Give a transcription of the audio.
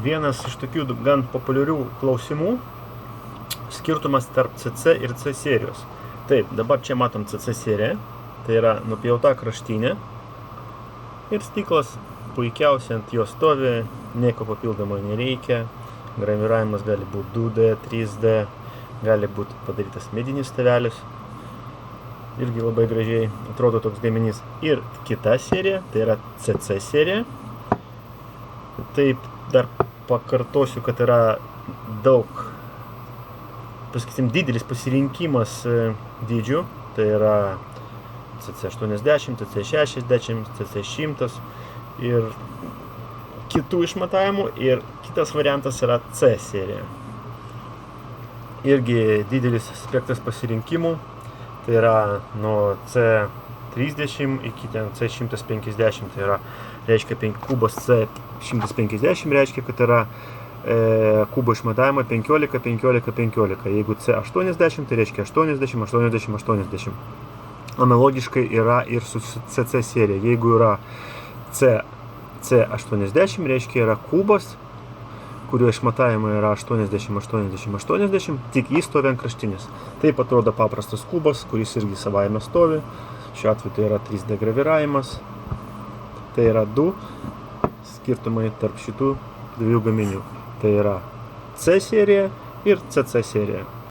vienas iš tokių gan populiarių klausimų skirtumas tarp CC ir C serijos. Taip, dabar čia matom CC seriją, tai yra nupjauta kraštinė ir stiklas puikiausiai ant jo stovi, nieko papildomai nereikia, graviravimas gali būti 2D, 3D, gali būti padarytas medinis stavelis, irgi labai gražiai atrodo toks gaminys. Ir kita serija, tai yra CC serija. Taip, dar pakartosiu, kad yra daug, pasakysim, didelis pasirinkimas dydžių, tai yra CC80, CC60, CC100 ir kitų išmatavimų, ir kitas variantas yra C serija. Irgi didelis spektras pasirinkimų, tai yra nuo C30 iki C150, tai yra, reiškia, kubas C150 reiškia, kad yra kubo išmatavimai 15, 15, 15. Jeigu C80, tai reiškia 80, 80, 80. Analogiškai yra ir su CC serija. Jeigu yra C80, reiškia yra kubas, kurio išmatavimai yra 80, 80, 80, tik jis stovi ant kraštinės. Taip atrodo paprastas kubas, kuris irgi savaime stovi. Šiuo atveju tai yra 3D graviravimas. Tai yra du skirtumai tarp šitų dviejų gaminių. Tai yra C serija ir CC serija.